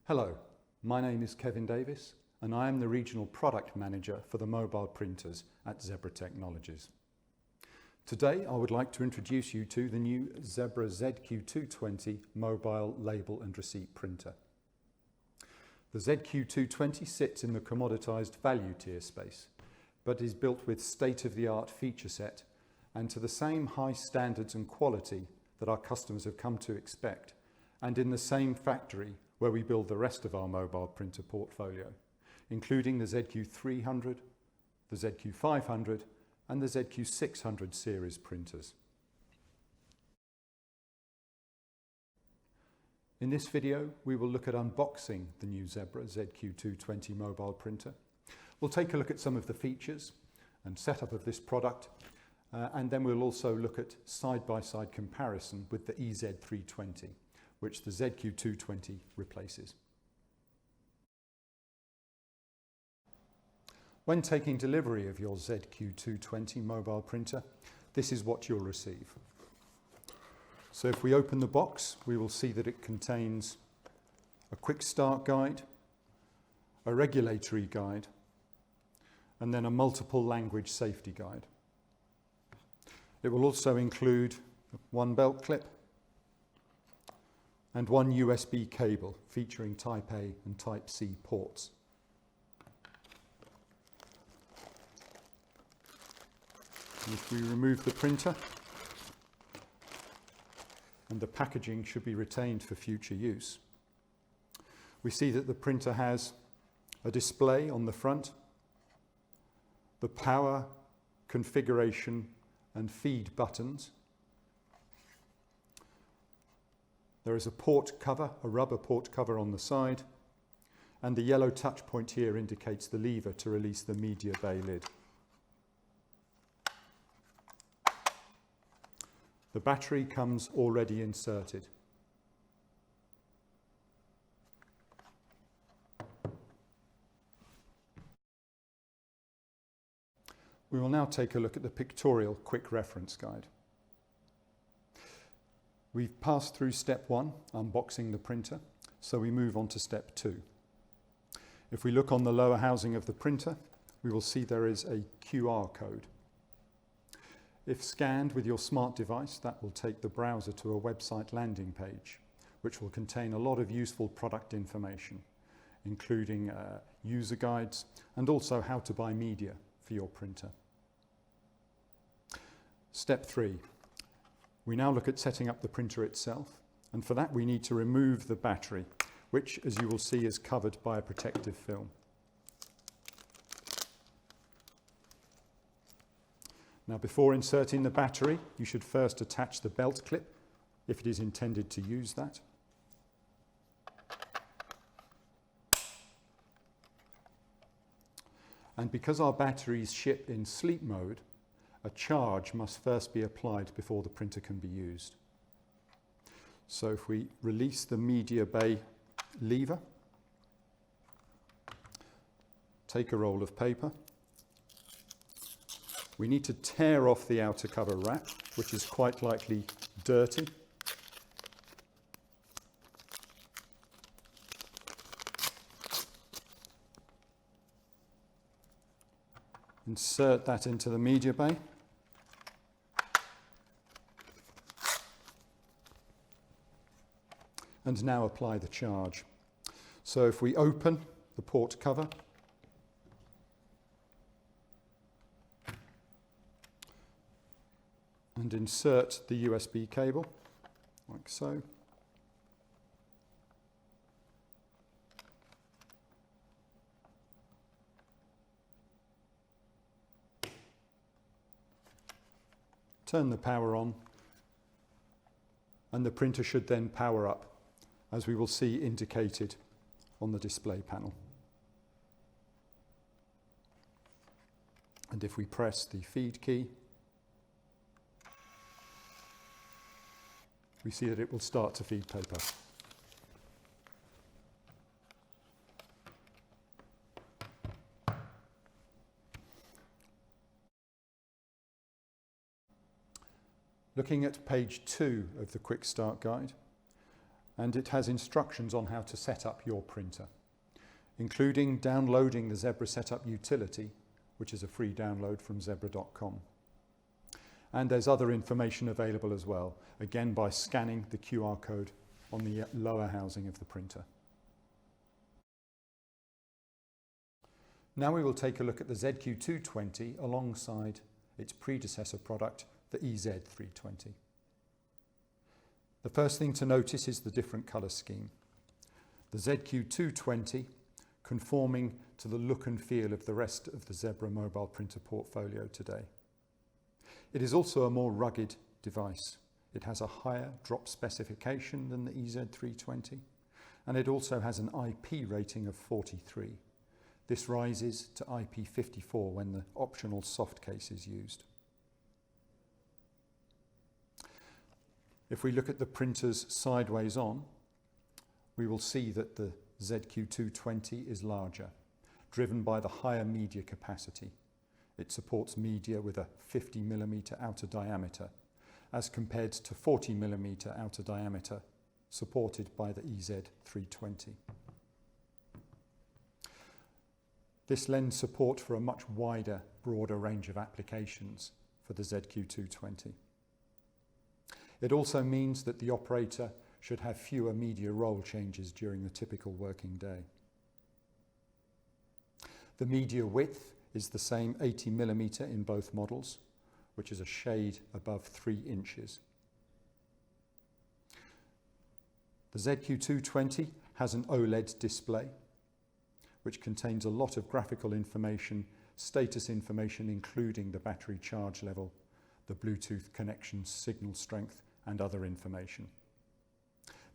Hello, my name is Kevin Davis and I am the Regional Product Manager for the mobile printers at Zebra Technologies. Today I would like to introduce you to the new Zebra ZQ220 mobile label and receipt printer. The ZQ220 sits in the commoditized value tier space, but is built with state-of-the-art feature set and to the same high standards and quality that our customers have come to expect, and in the same factory where we build the rest of our mobile printer portfolio, including the ZQ300, the ZQ500 and the ZQ600 series printers. In this video, we will look at unboxing the new Zebra ZQ220 mobile printer. We'll take a look at some of the features and setup of this product, and then we'll also look at side-by-side comparison with the ZQ320, which the ZQ220 replaces. When taking delivery of your ZQ220 mobile printer, this is what you'll receive. So if we open the box, we will see that it contains a quick start guide, a regulatory guide, and then a multiple language safety guide. It will also include one belt clip and one USB cable featuring Type A and Type C ports. And if we remove the printer, and the packaging should be retained for future use, we see that the printer has a display on the front, the power, configuration and feed buttons. There is a port cover, a rubber port cover on the side, and the yellow touch point here indicates the lever to release the media bay lid. The battery comes already inserted. We will now take a look at the pictorial quick reference guide. We've passed through step 1, unboxing the printer, so we move on to step 2. If we look on the lower housing of the printer, we will see there is a QR code. If scanned with your smart device, that will take the browser to a website landing page, which will contain a lot of useful product information, including user guides and also how to buy media for your printer. Step 3. We now look at setting up the printer itself, and for that we need to remove the battery, which, as you will see, is covered by a protective film. Now, before inserting the battery, you should first attach the belt clip, if it is intended to use that. And because our batteries ship in sleep mode, a charge must first be applied before the printer can be used. So if we release the media bay lever, take a roll of paper, we need to tear off the outer cover wrap, which is quite likely dirty. Insert that into the media bay. And now apply the charge. So if we open the port cover, and insert the USB cable, like so. Turn the power on, and the printer should then power up, as we will see indicated on the display panel. And if we press the feed key, we see that it will start to feed paper. Looking at page 2 of the Quick Start Guide, and it has instructions on how to set up your printer, including downloading the Zebra Setup utility, which is a free download from zebra.com. And there's other information available as well, again by scanning the QR code on the lower housing of the printer. Now we will take a look at the ZQ220 alongside its predecessor product, the EZ320. The first thing to notice is the different colour scheme. The ZQ220 conforming to the look and feel of the rest of the Zebra mobile printer portfolio today. It is also a more rugged device. It has a higher drop specification than the EZ320, and it also has an IP rating of 43. This rises to IP54 when the optional soft case is used. If we look at the printers sideways on, we will see that the ZQ220 is larger, driven by the higher media capacity. It supports media with a 50mm outer diameter, as compared to 40mm outer diameter supported by the EZ320. This lends support for a much wider, broader range of applications for the ZQ220. It also means that the operator should have fewer media role changes during the typical working day. The media width is the same 80mm in both models, which is a shade above 3 inches. The ZQ220 has an OLED display, which contains a lot of graphical information, status information including the battery charge level, the Bluetooth connection signal strength, and other information.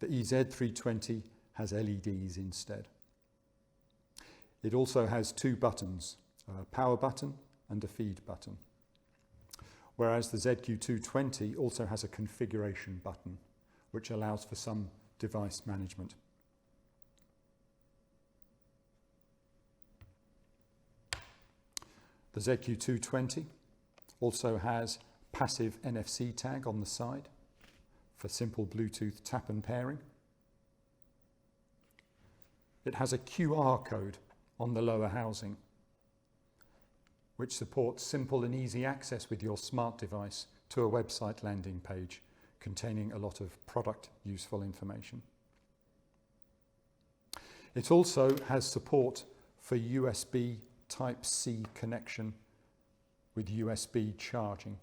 The EZ320 has LEDs instead. It also has 2 buttons, a power button and a feed button, whereas the ZQ220 also has a configuration button, which allows for some device management. The ZQ220 also has passive NFC tag on the side for simple Bluetooth tap and pairing. It has a QR code on the lower housing, which supports simple and easy access with your smart device to a website landing page containing a lot of product useful information. It also has support for USB Type-C connection with USB charging.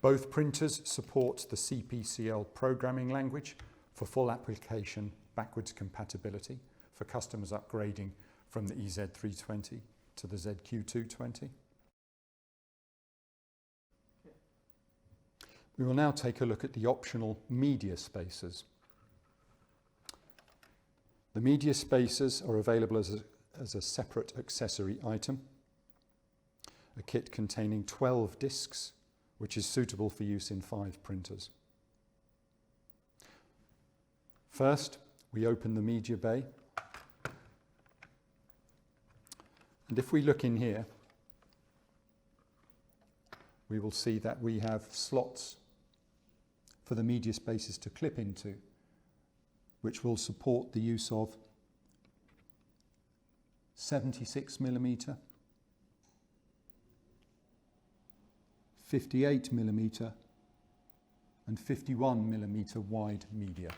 Both printers support the CPCL programming language for full application backwards compatibility for customers upgrading from the EZ320 to the ZQ220. We will now take a look at the optional media spacers. The media spacers are available as a separate accessory item, a kit containing 12 discs, which is suitable for use in 5 printers. First, we open the media bay, and if we look in here, we will see that we have slots for the media spacers to clip into, which will support the use of 76mm, 58mm and 51mm wide media.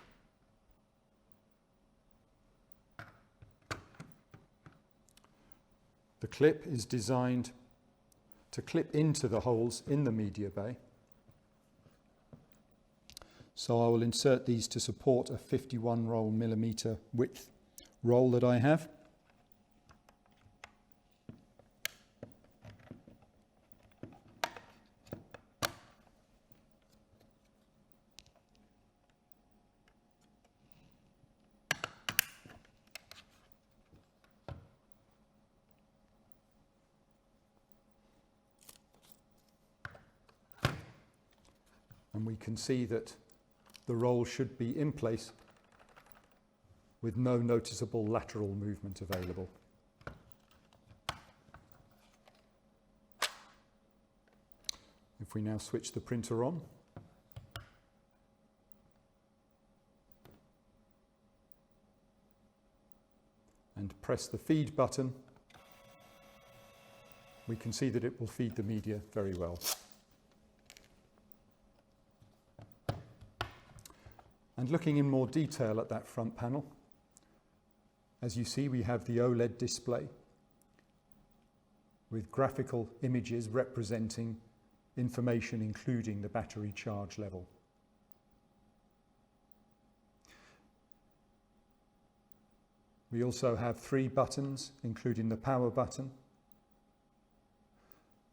The clip is designed to clip into the holes in the media bay. So I will insert these to support a 51mm width roll that I have. And we can see that the roll should be in place with no noticeable lateral movement available. If we now switch the printer on, and press the feed button, we can see that it will feed the media very well. And looking in more detail at that front panel, as you see, we have the OLED display with graphical images representing information including the battery charge level. We also have 3 buttons, including the power button,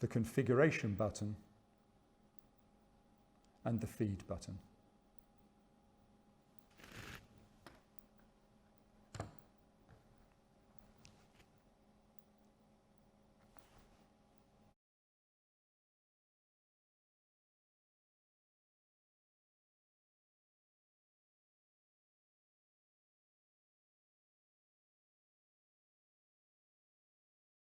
the configuration button, and the feed button.